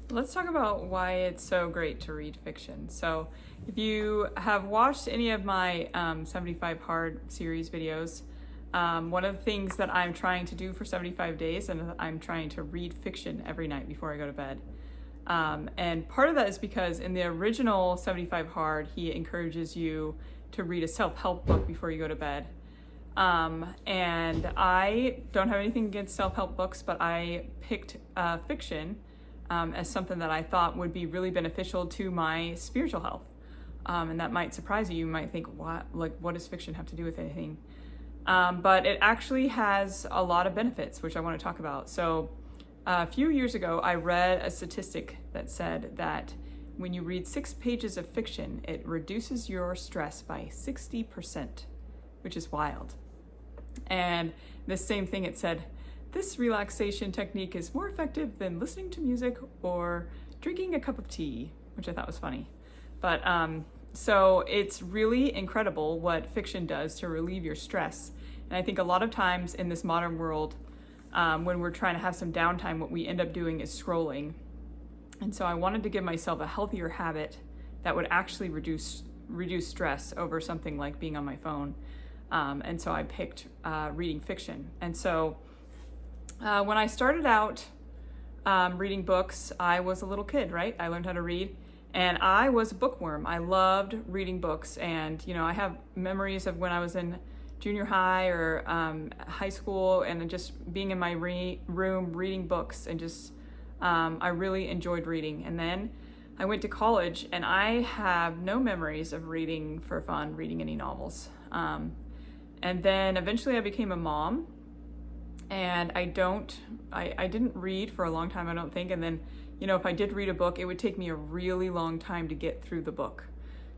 Let's talk about why it's so great to read fiction. So, if you have watched any of my 75 Hard series videos, one of the things that I'm trying to do for 75 days, and I'm trying to read fiction every night before I go to bed. And part of that is because in the original 75 Hard, he encourages you to read a self-help book before you go to bed. And I don't have anything against self-help books, but I picked fiction as something that I thought would be really beneficial to my spiritual health. And that might surprise you. You might think, what does fiction have to do with anything? But it actually has a lot of benefits, which I want to talk about. So a few years ago, I read a statistic that said that when you read 6 pages of fiction, it reduces your stress by 60%, which is wild. And the same thing, it said, this relaxation technique is more effective than listening to music or drinking a cup of tea, which I thought was funny. But so it's really incredible what fiction does to relieve your stress. And I think a lot of times in this modern world, when we're trying to have some downtime, what we end up doing is scrolling. And so I wanted to give myself a healthier habit that would actually reduce stress over something like being on my phone. And so I picked reading fiction. And so when I started out reading books, I was a little kid, right? I learned how to read, and I was a bookworm. I loved reading books, and I have memories of when I was in junior high or high school, and just being in my room reading books, and just I really enjoyed reading. And then I went to college, and I have no memories of reading for fun, reading any novels. And then eventually I became a mom. And I didn't read for a long time, I don't think. And then, if I did read a book, it would take me a really long time to get through the book.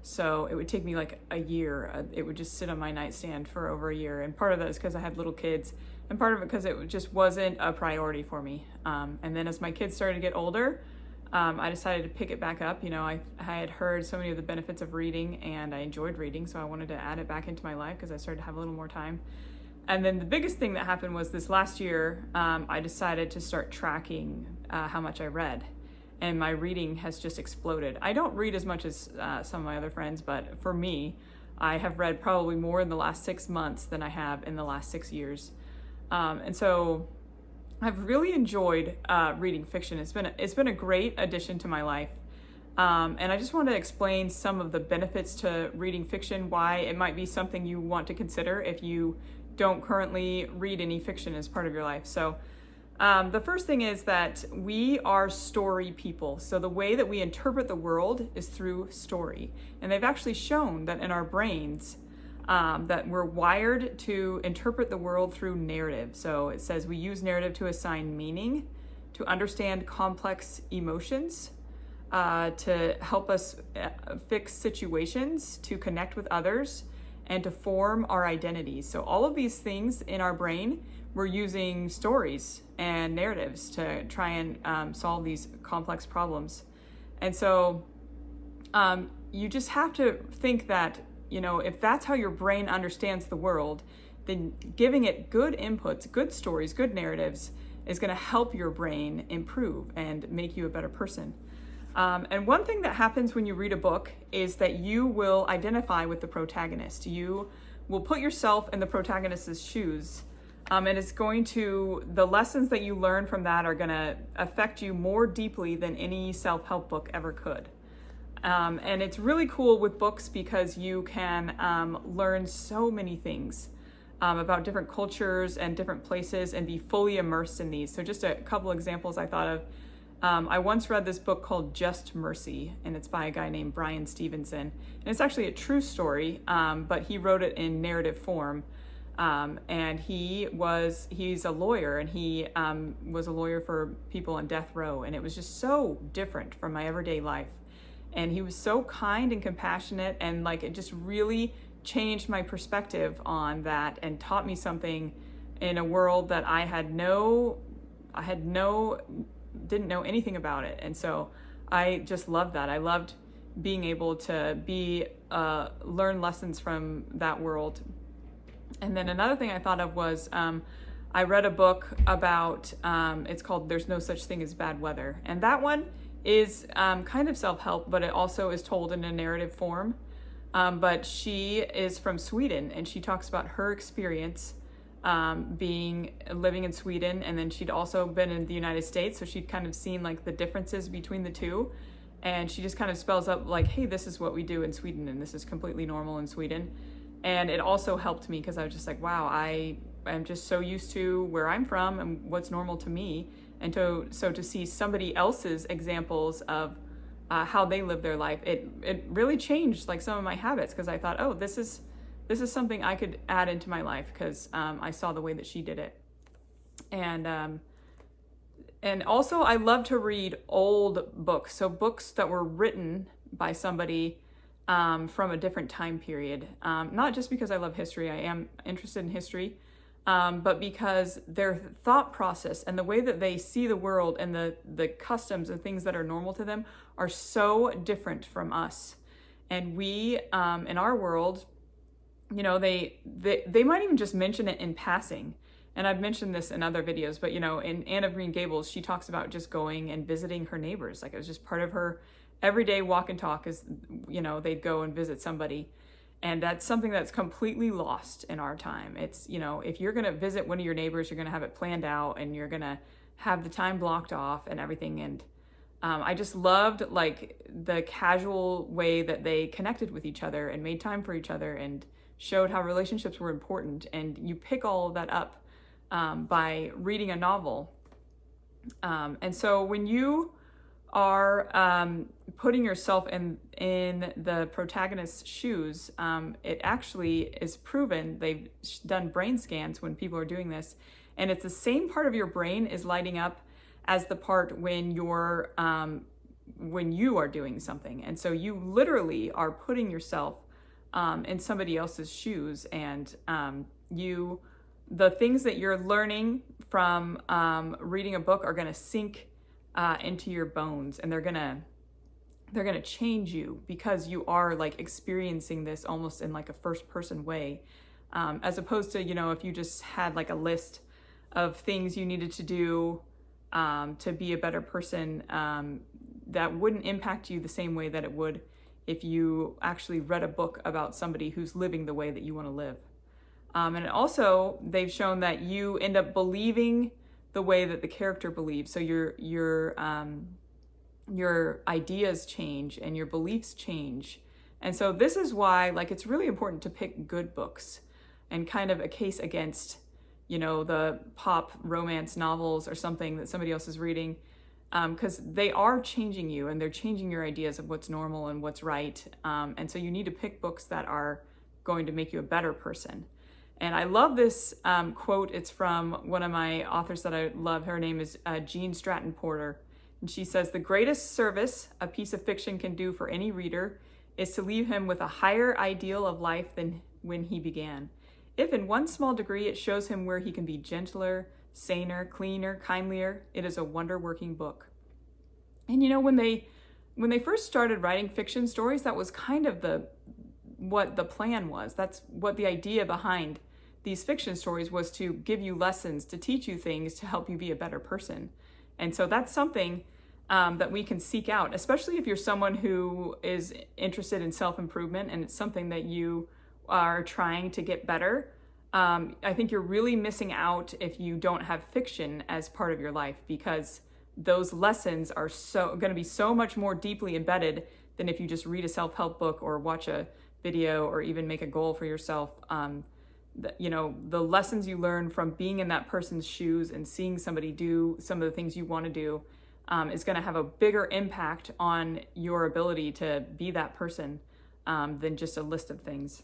So it would take me like a year. It would just sit on my nightstand for over a year. And part of that is because I had little kids, and part of it because it just wasn't a priority for me. And then as my kids started to get older, I decided to pick it back up. I had heard so many of the benefits of reading, and I enjoyed reading, so I wanted to add it back into my life because I started to have a little more time. And then the biggest thing that happened was this last year, I decided to start tracking how much I read. And my reading has just exploded. I don't read as much as some of my other friends, but for me, I have read probably more in the last 6 months than I have in the last 6 years. And so I've really enjoyed reading fiction. It's been a great addition to my life. And I just want to explain some of the benefits to reading fiction, why it might be something you want to consider if you don't currently read any fiction as part of your life. So the first thing is that we are story people. So the way that we interpret the world is through story. And they've actually shown that in our brains that we're wired to interpret the world through narrative. So it says we use narrative to assign meaning, to understand complex emotions, to help us fix situations, to connect with others, and to form our identities. So all of these things in our brain, we're using stories and narratives to try and solve these complex problems. And so you just have to think that, if that's how your brain understands the world, then giving it good inputs, good stories, good narratives is going to help your brain improve and make you a better person. And one thing that happens when you read a book is that you will identify with the protagonist. You will put yourself in the protagonist's shoes, and the lessons that you learn from that are going to affect you more deeply than any self-help book ever could. And it's really cool with books because you can learn so many things about different cultures and different places and be fully immersed in these. So just a couple examples I thought of. I once read this book called Just Mercy, and it's by a guy named Bryan Stevenson. And it's actually a true story, but he wrote it in narrative form. And he's a lawyer, and he was a lawyer for people on death row. And it was just so different from my everyday life. And he was so kind and compassionate, and it just really changed my perspective on that and taught me something in a world that I didn't know anything about it. And so I just loved that. I loved being able to learn lessons from that world. And then another thing I thought of was I read a book about, it's called There's No Such Thing as Bad Weather. And that one is kind of self-help, but it also is told in a narrative form. But she is from Sweden, and she talks about her experience living in Sweden, and then she'd also been in the United States, so she'd kind of seen like the differences between the two. And she just kind of spells out like, hey, this is what we do in Sweden, and this is completely normal in Sweden. And it also helped me because I was just like, wow, I am just so used to where I'm from and what's normal to me. And so to see somebody else's examples of how they live their life, it really changed like some of my habits, because I thought, oh, this is something I could add into my life, because I saw the way that she did it. And also I love to read old books, so books that were written by somebody from a different time period. Not just because I love history, I am interested in history, but because their thought process and the way that they see the world and the customs and things that are normal to them are so different from us. And we, in our world, you know, they might even just mention it in passing. And I've mentioned this in other videos, but you know, in Anne of Green Gables, she talks about just going and visiting her neighbors. Like, it was just part of her everyday walk and talk, is, you know, they'd go and visit somebody. And that's something that's completely lost in our time. It's, you know, if you're going to visit one of your neighbors, you're going to have it planned out and you're going to have the time blocked off and everything. And I just loved like the casual way that they connected with each other and made time for each other and showed how relationships were important. And you pick all of that up by reading a novel. And so when you are putting yourself in the protagonist's shoes, it actually is proven, they've done brain scans when people are doing this, and it's the same part of your brain is lighting up as the part when you are doing something. And so you literally are putting yourself in somebody else's shoes, and the things that you're learning from reading a book are going to sink into your bones, and they're gonna change you, because you are like experiencing this almost in like a first person way, as opposed to, you know, if you just had like a list of things you needed to do to be a better person, that wouldn't impact you the same way that it would if you actually read a book about somebody who's living the way that you want to live. And also, they've shown that you end up believing the way that the character believes. So your ideas change and your beliefs change. And so this is why, like, it's really important to pick good books, and kind of a case against, you know, the pop romance novels or something that somebody else is reading, because they are changing you and they're changing your ideas of what's normal and what's right. And so you need to pick books that are going to make you a better person. And I love this quote. It's from one of my authors that I love. Her name is Jean Stratton Porter. And she says, "The greatest service a piece of fiction can do for any reader is to leave him with a higher ideal of life than when he began. If in one small degree it shows him where he can be gentler, saner, cleaner, kindlier, it is a wonder-working book." And you know, when they first started writing fiction stories, that was kind of what the plan was. That's what the idea behind these fiction stories was, to give you lessons, to teach you things, to help you be a better person. And so that's something that we can seek out, especially if you're someone who is interested in self-improvement and it's something that you are trying to get better. I think you're really missing out if you don't have fiction as part of your life, because those lessons are going to be so much more deeply embedded than if you just read a self-help book or watch a video or even make a goal for yourself. You know, the lessons you learn from being in that person's shoes and seeing somebody do some of the things you want to do is going to have a bigger impact on your ability to be that person than just a list of things.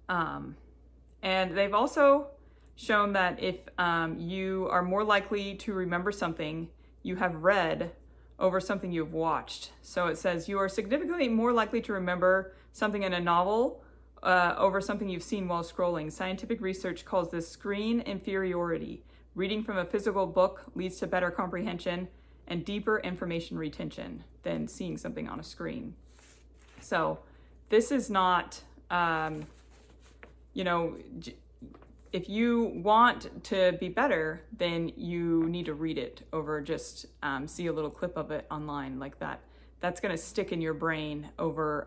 And they've also shown that if you are more likely to remember something you have read over something you've watched. So it says you are significantly more likely to remember something in a novel over something you've seen while scrolling. Scientific research calls this screen inferiority. Reading from a physical book leads to better comprehension and deeper information retention than seeing something on a screen. So this is not, you know, if you want to be better, then you need to read it over just see a little clip of it online like that. That's going to stick in your brain over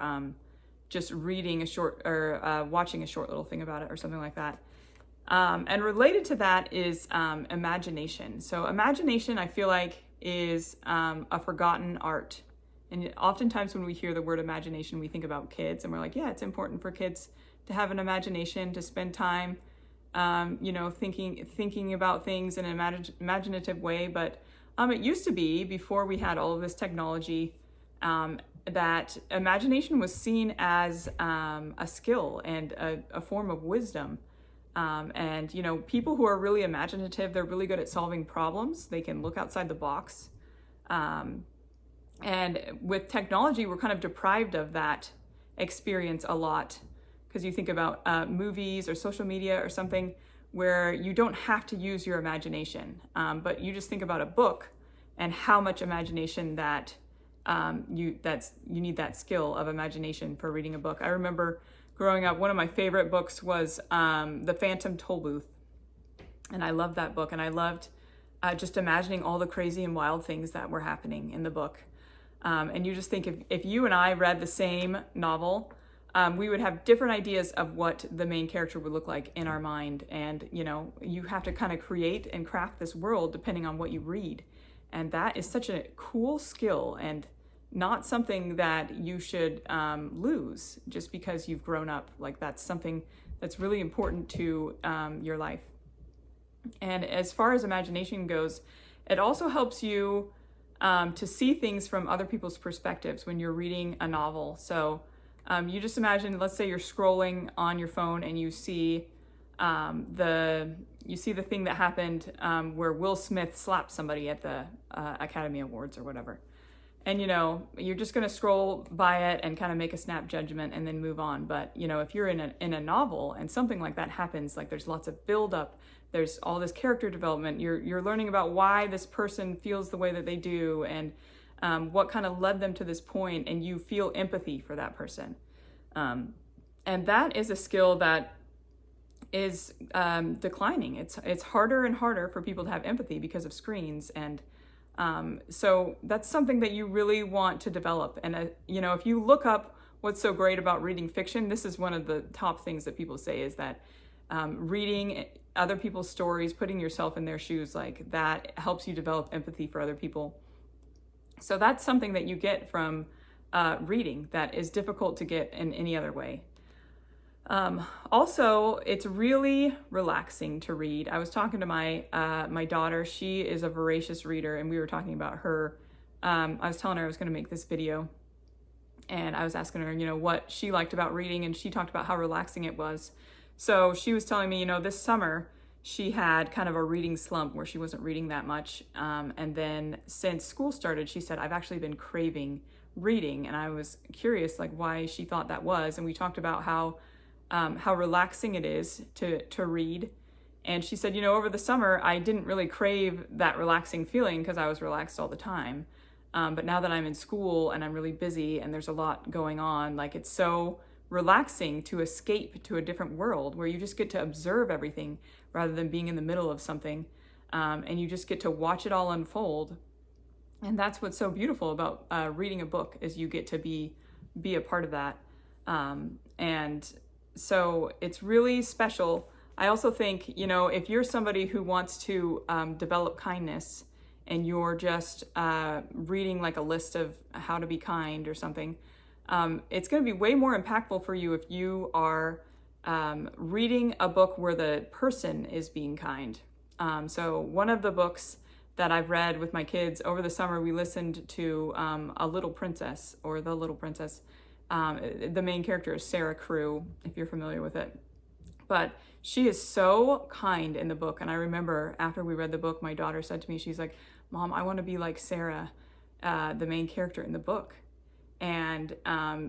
just reading a short or watching a short little thing about it or something like that. And related to that is imagination. So imagination, I feel like, is a forgotten art. And oftentimes when we hear the word imagination, we think about kids, and we're like, yeah, it's important for kids to have an imagination, to spend time, thinking about things in an imaginative way. But it used to be, before we had all of this technology, that imagination was seen as a skill and a form of wisdom. And people who are really imaginative, they're really good at solving problems. They can look outside the box. And with technology, we're kind of deprived of that experience a lot, because you think about movies or social media or something where you don't have to use your imagination, but you just think about a book and how much imagination that you need that skill of imagination for reading a book. I remember growing up, one of my favorite books was The Phantom Tollbooth, and I loved that book, and I loved just imagining all the crazy and wild things that were happening in the book. And you just think if you and I read the same novel, we would have different ideas of what the main character would look like in our mind. And, you have to kind of create and craft this world depending on what you read. And that is such a cool skill, and not something that you should lose just because you've grown up. Like, that's something that's really important to your life. And as far as imagination goes, it also helps you to see things from other people's perspectives when you're reading a novel. So you just imagine, let's say you're scrolling on your phone and you see the thing that happened where Will Smith slapped somebody at the Academy Awards or whatever. And, you're just going to scroll by it and kind of make a snap judgment and then move on. But, if you're in a novel and something like that happens, like there's lots of buildup, there's all this character development, you're learning about why this person feels the way that they do, and what kind of led them to this point, and you feel empathy for that person. And that is a skill that is declining. It's harder and harder for people to have empathy because of screens, and so that's something that you really want to develop. And if you look up what's so great about reading fiction, this is one of the top things that people say, is that reading other people's stories, putting yourself in their shoes, like that helps you develop empathy for other people. So that's something that you get from reading that is difficult to get in any other way. Also, it's really relaxing to read. I was talking to my daughter. She is a voracious reader, and we were talking about her. I was telling her I was going to make this video, and I was asking her, what she liked about reading, and she talked about how relaxing it was. So she was telling me, this summer she had kind of a reading slump where she wasn't reading that much. And then since school started, she said, I've actually been craving reading. And I was curious, like, why she thought that was. And we talked about how relaxing it is to read. And she said, over the summer, I didn't really crave that relaxing feeling because I was relaxed all the time. But now that I'm in school and I'm really busy and there's a lot going on, like, it's so relaxing to escape to a different world where you just get to observe everything rather than being in the middle of something. And you just get to watch it all unfold. And that's what's so beautiful about reading a book, is you get to be a part of that. And so it's really special. I also think, if you're somebody who wants to develop kindness, and you're just reading like a list of how to be kind or something, it's going to be way more impactful for you if you are reading a book where the person is being kind. So one of the books that I've read with my kids over the summer, we listened to A Little Princess, or The Little Princess. The main character is Sarah Crew, if you're familiar with it. But she is so kind in the book. And I remember after we read the book, my daughter said to me, she's like, Mom, I want to be like Sarah, the main character in the book. And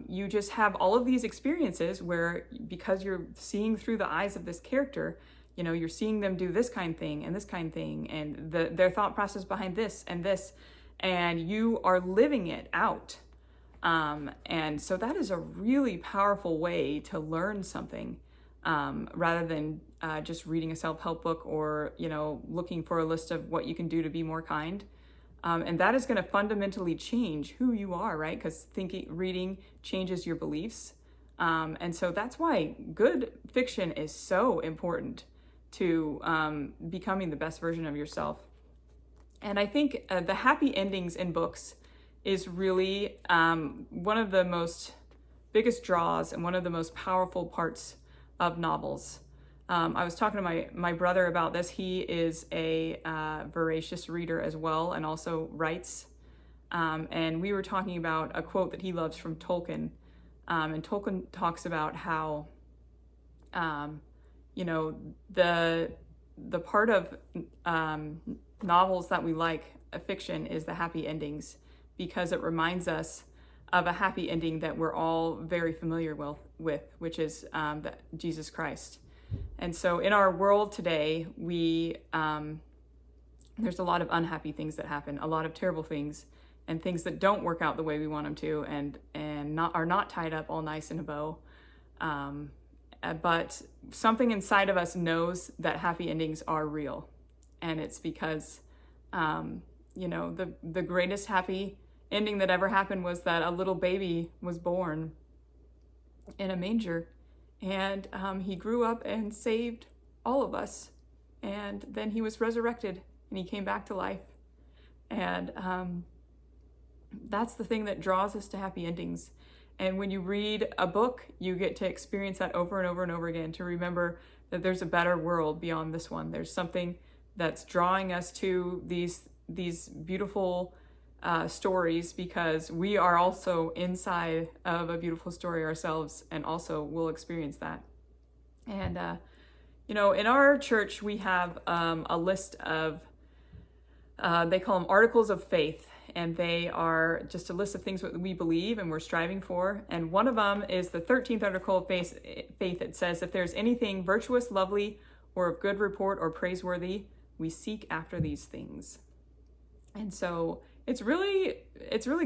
you just have all of these experiences where, because you're seeing through the eyes of this character, you're seeing them do this kind of thing and this kind of thing, and their thought process behind this, and you are living it out. And so that is a really powerful way to learn something, rather than just reading a self-help book or, looking for a list of what you can do to be more kind. And that is going to fundamentally change who you are, right? Because reading changes your beliefs. And so that's why good fiction is so important to becoming the best version of yourself. And I think the happy endings in books is really one of the most biggest draws and one of the most powerful parts of novels. I was talking to my brother about this. He is a voracious reader as well and also writes. And we were talking about a quote that he loves from Tolkien. And Tolkien talks about how, the part of novels that we like, fiction, is the happy endings, because it reminds us of a happy ending that we're all very familiar with, which is Jesus Christ. And so in our world today, there's a lot of unhappy things that happen, a lot of terrible things, and things that don't work out the way we want them to, and are not tied up all nice in a bow. But something inside of us knows that happy endings are real, and it's because the greatest happy ending that ever happened was that a little baby was born in a manger, and he grew up and saved all of us, and then he was resurrected and he came back to life. And that's the thing that draws us to happy endings. And when you read a book, you get to experience that over and over and over again, to remember that there's a better world beyond this one. There's something that's drawing us to these beautiful stories, because we are also inside of a beautiful story ourselves, and also will experience that. And in our church we have a list of they call them articles of faith, and they are just a list of things that we believe and we're striving for. And one of them is the 13th article of faith. It says, if there's anything virtuous, lovely, or of good report or praiseworthy, we seek after these things. And so it's really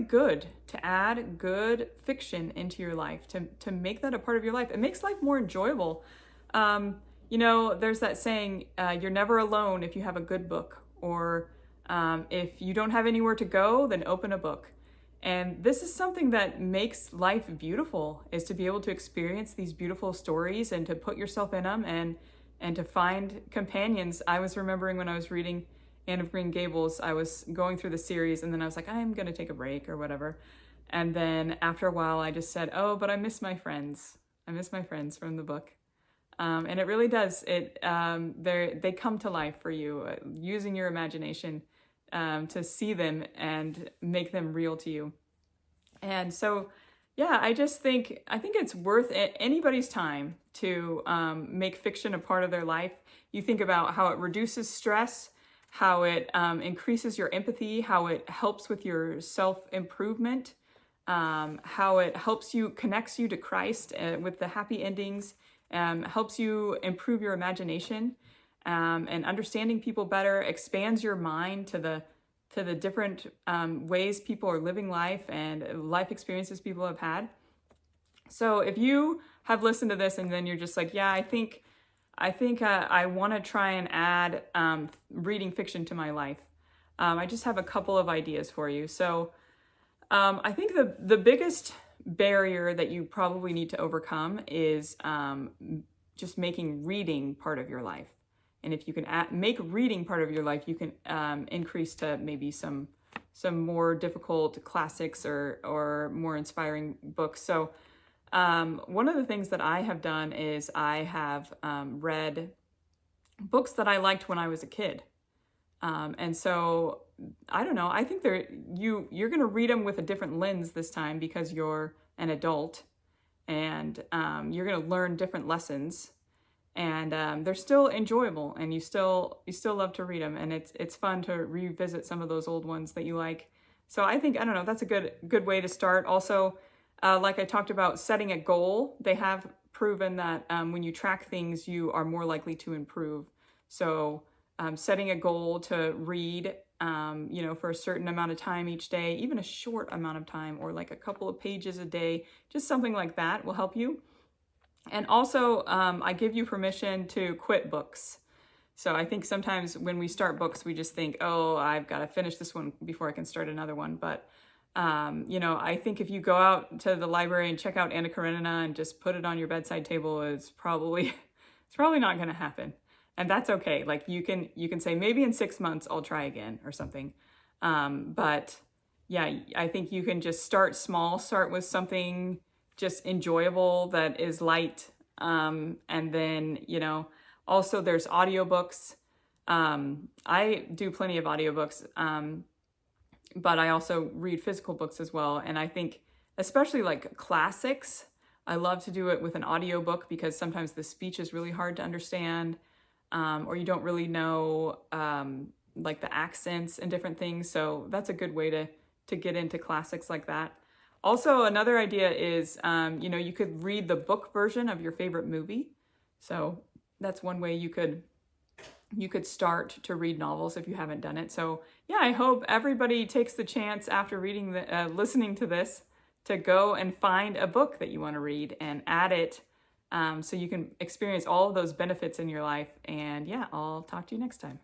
good to add good fiction into your life, to make that a part of your life. It makes life more enjoyable. There's that saying, you're never alone if you have a good book, or if you don't have anywhere to go, then open a book. And this is something that makes life beautiful, is to be able to experience these beautiful stories and to put yourself in them, and to find companions. I was remembering when I was reading Anne of Green Gables, I was going through the series, and then I was like, I'm going to take a break or whatever. And then after a while, I just said, oh, but I miss my friends. I miss my friends from the book. And it really does. They come to life for you, using your imagination to see them and make them real to you. And so, yeah, I think it's worth anybody's time to make fiction a part of their life. You think about how it reduces stress, how it increases your empathy, how it helps with your self-improvement, how it connects you to Christ with the happy endings, helps you improve your imagination, and understanding people better, expands your mind to the different ways people are living life and life experiences people have had. So if you have listened to this and then you're just like, yeah, I think I want to try and add reading fiction to my life, I just have a couple of ideas for you. So I think the biggest barrier that you probably need to overcome is just making reading part of your life. And if you can make reading part of your life, you can increase to maybe some more difficult classics or more inspiring books. So one of the things that I have done is I have read books that I liked when I was a kid. And so, I don't know, I think you're going to read them with a different lens this time, because you're an adult, and you're going to learn different lessons, and they're still enjoyable, and you still love to read them, and it's fun to revisit some of those old ones that you like. So I don't know, that's a good way to start. Also, like I talked about, setting a goal. They have proven that when you track things, you are more likely to improve. So setting a goal to read, for a certain amount of time each day, even a short amount of time, or like a couple of pages a day, just something like that will help you. And also, I give you permission to quit books. So I think sometimes when we start books, we just think, oh, I've got to finish this one before I can start another one. But, I think if you go out to the library and check out Anna Karenina and just put it on your bedside table, it's probably not going to happen. And that's okay. Like you can say, maybe in 6 months, I'll try again or something. But yeah, I think you can just start small, start with something just enjoyable that is light. And then, also there's audiobooks. I do plenty of audiobooks, but I also read physical books as well. And I think especially like classics, I love to do it with an audiobook because sometimes the speech is really hard to understand, or you don't really know like the accents and different things. So that's a good way to get into classics like that. Also, another idea is, you could read the book version of your favorite movie. So that's one way you could start to read novels if you haven't done it. So yeah, I hope everybody takes the chance after listening to this to go and find a book that you want to read and add it, so you can experience all of those benefits in your life. And yeah, I'll talk to you next time.